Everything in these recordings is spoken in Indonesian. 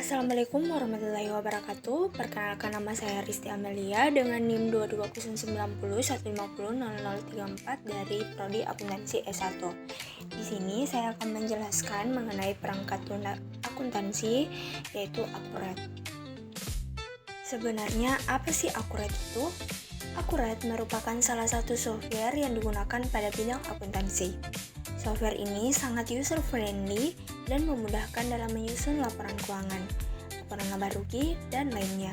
Assalamualaikum warahmatullahi wabarakatuh. Perkenalkan, nama saya Risti Amelia dengan NIM 22090150034 dari Prodi Akuntansi S1. Di sini saya akan menjelaskan mengenai perangkat lunak akuntansi, yaitu Akurat. Sebenarnya apa sih Akurat itu? Akurat merupakan salah satu software yang digunakan pada bidang akuntansi. Software ini sangat user-friendly dan memudahkan dalam menyusun laporan keuangan, laporan laba rugi, dan lainnya.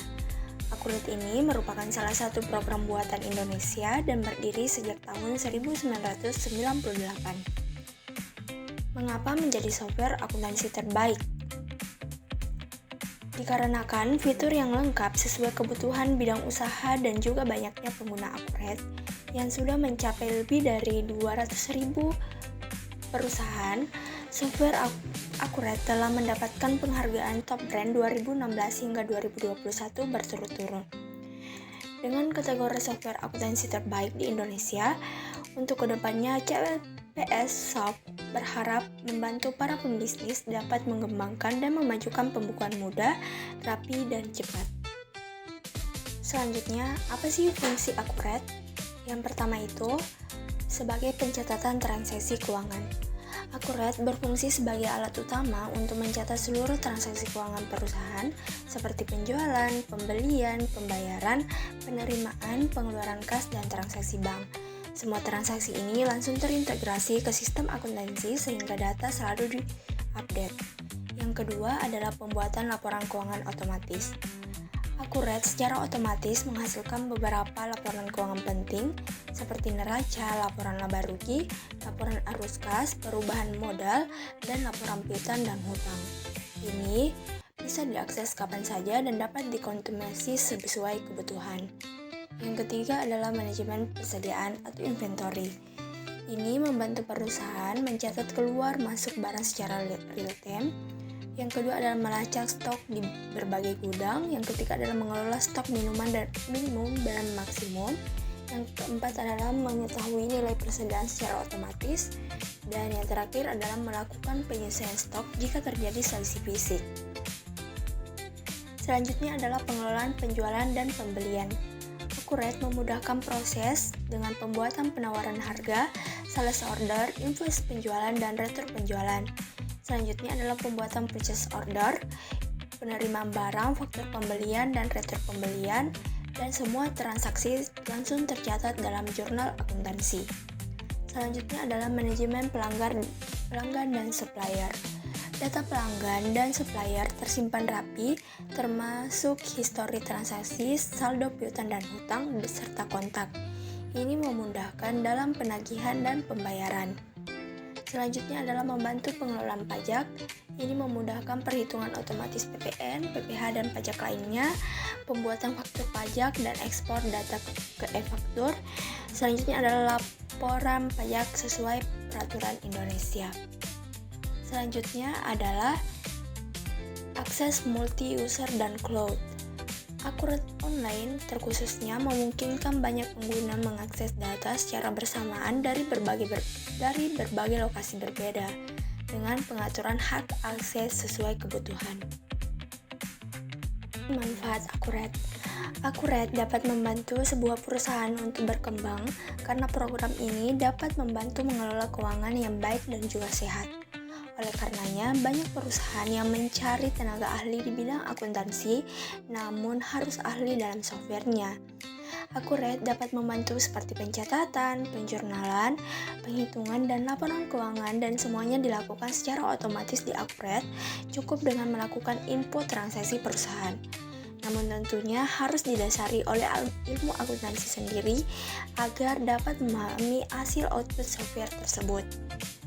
Akurat ini merupakan salah satu program buatan Indonesia dan berdiri sejak tahun 1998. Mengapa menjadi software akuntansi terbaik? Dikarenakan fitur yang lengkap sesuai kebutuhan bidang usaha dan juga banyaknya pengguna Akurat yang sudah mencapai lebih dari 200.000 perusahaan, software Akurat telah mendapatkan penghargaan Top Brand 2016 hingga 2021 berturut-turut. Dengan kategori software akuntansi terbaik di Indonesia, untuk kedepannya CPS Shop berharap membantu para pembisnis dapat mengembangkan dan memajukan pembukuan mudah, rapi, dan cepat. Selanjutnya, apa sih fungsi Akurat? Yang pertama itu, sebagai pencatatan transaksi keuangan. Akurat berfungsi sebagai alat utama untuk mencatat seluruh transaksi keuangan perusahaan seperti penjualan, pembelian, pembayaran, penerimaan, pengeluaran kas, dan transaksi bank. Semua transaksi ini langsung terintegrasi ke sistem akuntansi sehingga data selalu diupdate. Yang kedua adalah pembuatan laporan keuangan otomatis. Akurat secara otomatis menghasilkan beberapa laporan keuangan penting seperti neraca, laporan laba rugi, laporan arus kas, perubahan modal, dan laporan piutang dan hutang. Ini bisa diakses kapan saja dan dapat dikonfirmasi sesuai kebutuhan. Yang ketiga adalah manajemen persediaan atau inventory. Ini membantu perusahaan mencatat keluar masuk barang secara real time. Yang kedua adalah melacak stok di berbagai gudang. Yang ketiga adalah mengelola stok minimum dan maksimum. Yang keempat adalah mengetahui nilai persediaan secara otomatis. Dan yang terakhir adalah melakukan penyesuaian stok jika terjadi selisih fisik. Selanjutnya adalah pengelolaan penjualan dan pembelian. Akurat memudahkan proses dengan pembuatan penawaran harga, sales order, invoice penjualan, dan retur penjualan. Selanjutnya adalah pembuatan purchase order, penerimaan barang, faktur pembelian, dan retur pembelian, dan semua transaksi langsung tercatat dalam jurnal akuntansi. Selanjutnya adalah manajemen pelanggan dan supplier. Data pelanggan dan supplier tersimpan rapi, termasuk histori transaksi, saldo piutang dan hutang, beserta kontak. Ini memudahkan dalam penagihan dan pembayaran. Selanjutnya adalah membantu pengelolaan pajak. Ini memudahkan perhitungan otomatis PPN, PPh, dan pajak lainnya, pembuatan faktur pajak, dan ekspor data ke e-faktur. Selanjutnya adalah laporan pajak sesuai peraturan Indonesia. Selanjutnya adalah akses multi-user dan cloud. Akurat online terkhususnya memungkinkan banyak pengguna mengakses data secara bersamaan dari berbagai lokasi berbeda dengan pengaturan hak akses sesuai kebutuhan. Manfaat Akurat. Akurat dapat membantu sebuah perusahaan untuk berkembang karena program ini dapat membantu mengelola keuangan yang baik dan juga sehat. Oleh karenanya, banyak perusahaan yang mencari tenaga ahli di bidang akuntansi, namun harus ahli dalam softwarenya. Akurat dapat membantu seperti pencatatan, penjurnalan, penghitungan, dan laporan keuangan, dan semuanya dilakukan secara otomatis di Akurat, cukup dengan melakukan input transaksi perusahaan. Namun tentunya harus didasari oleh ilmu akuntansi sendiri agar dapat memahami hasil output software tersebut.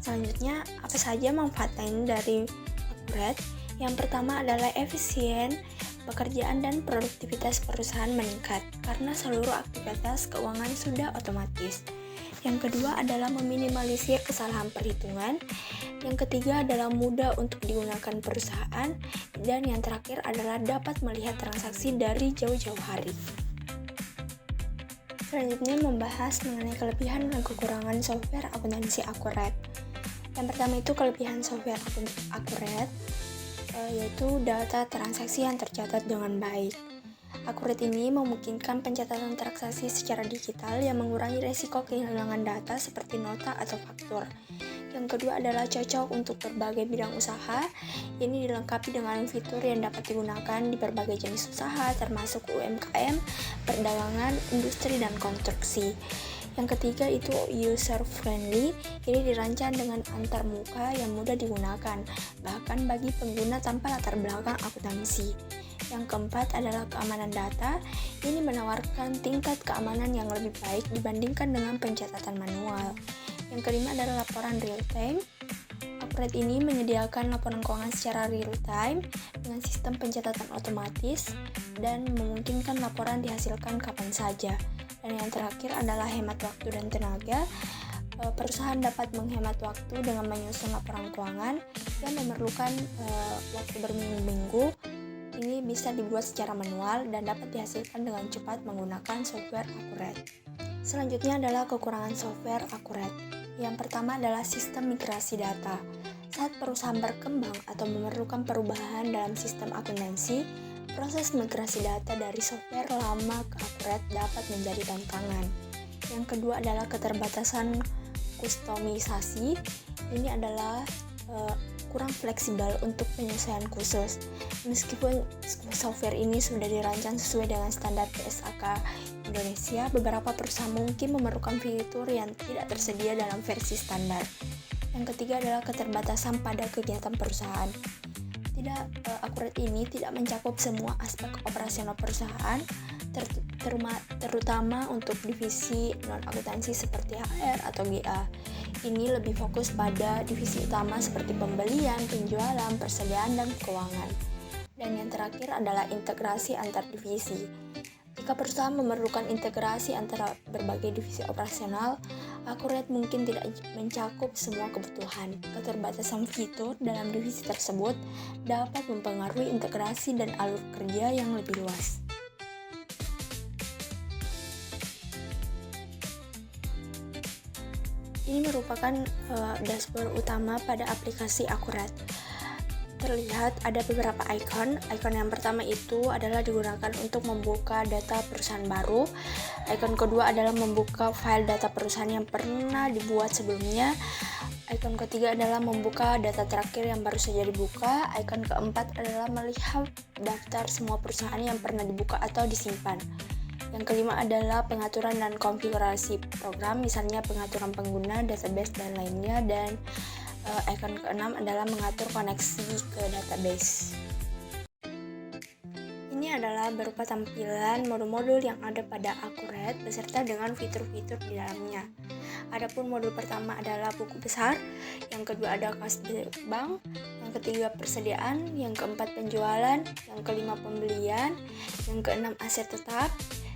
Selanjutnya, apa saja manfaat lain dari Akurat? Yang pertama adalah efisien, pekerjaan dan produktivitas perusahaan meningkat karena seluruh aktivitas keuangan sudah otomatis. Yang kedua adalah meminimalisir kesalahan perhitungan. Yang ketiga adalah mudah untuk digunakan perusahaan. Dan yang terakhir adalah dapat melihat transaksi dari jauh-jauh hari. Selanjutnya membahas mengenai kelebihan dan kekurangan software akuntansi Akurat. Yang pertama itu kelebihan software Akurat. yaitu data transaksi yang tercatat dengan baik. Akurat ini memungkinkan pencatatan transaksi secara digital yang mengurangi resiko kehilangan data seperti nota atau faktur. Yang kedua adalah cocok untuk berbagai bidang usaha. Ini dilengkapi dengan fitur yang dapat digunakan di berbagai jenis usaha termasuk UMKM, perdagangan, industri, dan konstruksi. Yang ketiga itu user friendly. Ini dirancang dengan antarmuka yang mudah digunakan, bahkan bagi pengguna tanpa latar belakang akuntansi. Yang keempat adalah keamanan data. Ini menawarkan tingkat keamanan yang lebih baik dibandingkan dengan pencatatan manual. Yang kelima adalah laporan real time. Akurat ini menyediakan laporan keuangan secara real time dengan sistem pencatatan otomatis dan memungkinkan laporan dihasilkan kapan saja. Dan yang terakhir adalah hemat waktu dan tenaga. Perusahaan dapat menghemat waktu dengan menyusun laporan keuangan yang memerlukan waktu berminggu-minggu. Ini bisa dibuat secara manual dan dapat dihasilkan dengan cepat menggunakan software Akurat. Selanjutnya adalah kekurangan software Akurat. Yang pertama adalah sistem migrasi data. Saat perusahaan berkembang atau memerlukan perubahan dalam sistem akuntansi, proses migrasi data dari software lama ke Akurat dapat menjadi tantangan. Yang kedua adalah keterbatasan kustomisasi. Ini adalah kurang fleksibel untuk penyesuaian khusus. Meskipun software ini sudah dirancang sesuai dengan standar PSAK Indonesia, beberapa perusahaan mungkin memerlukan fitur yang tidak tersedia dalam versi standar. Yang ketiga adalah keterbatasan pada kegiatan perusahaan. Akurat ini tidak mencakup semua aspek operasional perusahaan, terutama untuk divisi non-akuntansi seperti HR atau GA. Ini lebih fokus pada divisi utama seperti pembelian, penjualan, persediaan, dan keuangan. Dan yang terakhir adalah integrasi antar divisi. Jika perusahaan memerlukan integrasi antara berbagai divisi operasional, Akurat mungkin tidak mencakup semua kebutuhan. Keterbatasan fitur dalam divisi tersebut dapat mempengaruhi integrasi dan alur kerja yang lebih luas. Ini merupakan dashboard utama pada aplikasi Akurat. Terlihat ada beberapa icon. Icon yang pertama itu adalah digunakan untuk membuka data perusahaan baru. Icon kedua adalah membuka file data perusahaan yang pernah dibuat sebelumnya. Icon ketiga adalah membuka data terakhir yang baru saja dibuka. Icon keempat adalah melihat daftar semua perusahaan yang pernah dibuka atau disimpan. Yang kelima adalah pengaturan dan konfigurasi program, misalnya pengaturan pengguna, database, dan lainnya. Dan icon keenam adalah mengatur koneksi ke database. Ini adalah berupa tampilan modul-modul yang ada pada Akurat beserta dengan fitur-fitur di dalamnya. Adapun modul pertama adalah buku besar, yang kedua ada kas bank, yang ketiga persediaan, yang keempat penjualan, yang kelima pembelian, yang keenam aset tetap,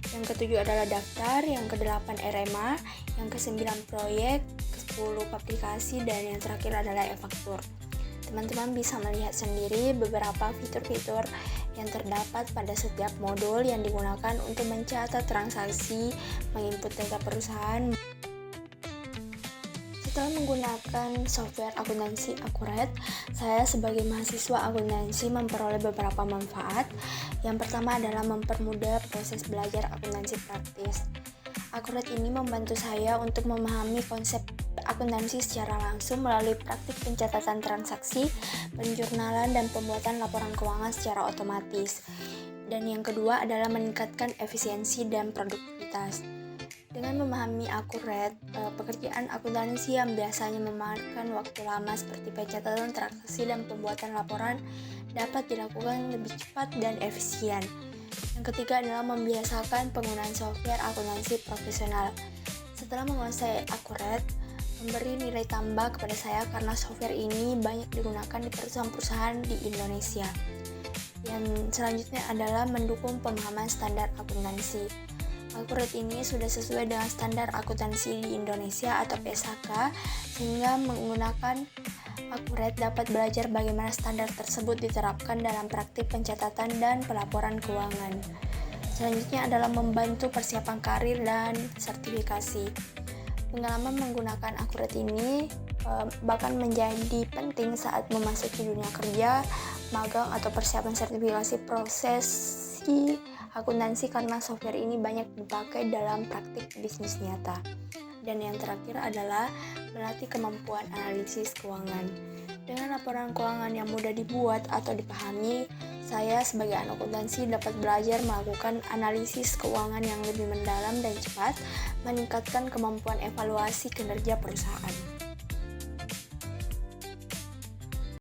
yang ketujuh adalah daftar, yang kedelapan RMA, yang kesembilan proyek, ke-10 publikasi, dan yang terakhir adalah e-faktur. Teman-teman bisa melihat sendiri beberapa fitur-fitur yang terdapat pada setiap modul yang digunakan untuk mencatat transaksi, menginput data perusahaan. Setelah menggunakan software akuntansi Akurat, saya sebagai mahasiswa akuntansi memperoleh beberapa manfaat. Yang pertama adalah mempermudah proses belajar akuntansi praktis. Akurat ini membantu saya untuk memahami konsep akuntansi secara langsung melalui praktik pencatatan transaksi, penjurnalan, dan pembuatan laporan keuangan secara otomatis. Dan yang kedua adalah meningkatkan efisiensi dan produktivitas. Dengan memahami Akurat, pekerjaan akuntansi yang biasanya memakan waktu lama seperti pencatatan transaksi dan pembuatan laporan dapat dilakukan lebih cepat dan efisien. Yang ketiga adalah membiasakan penggunaan software akuntansi profesional. Setelah menguasai Akurat, memberi nilai tambah kepada saya karena software ini banyak digunakan di perusahaan-perusahaan di Indonesia. Yang selanjutnya adalah mendukung pemahaman standar akuntansi. Akurat ini sudah sesuai dengan standar akuntansi di Indonesia atau PSAK, sehingga menggunakan Akurat dapat belajar bagaimana standar tersebut diterapkan dalam praktik pencatatan dan pelaporan keuangan. Selanjutnya adalah membantu persiapan karir dan sertifikasi. Pengalaman menggunakan Akurat ini bahkan menjadi penting saat memasuki dunia kerja, magang, atau persiapan sertifikasi profesi akuntansi karena software ini banyak dipakai dalam praktik bisnis nyata. Dan yang terakhir adalah melatih kemampuan analisis keuangan. Dengan laporan keuangan yang mudah dibuat atau dipahami, saya sebagai anak akuntansi dapat belajar melakukan analisis keuangan yang lebih mendalam dan cepat, meningkatkan kemampuan evaluasi kinerja perusahaan.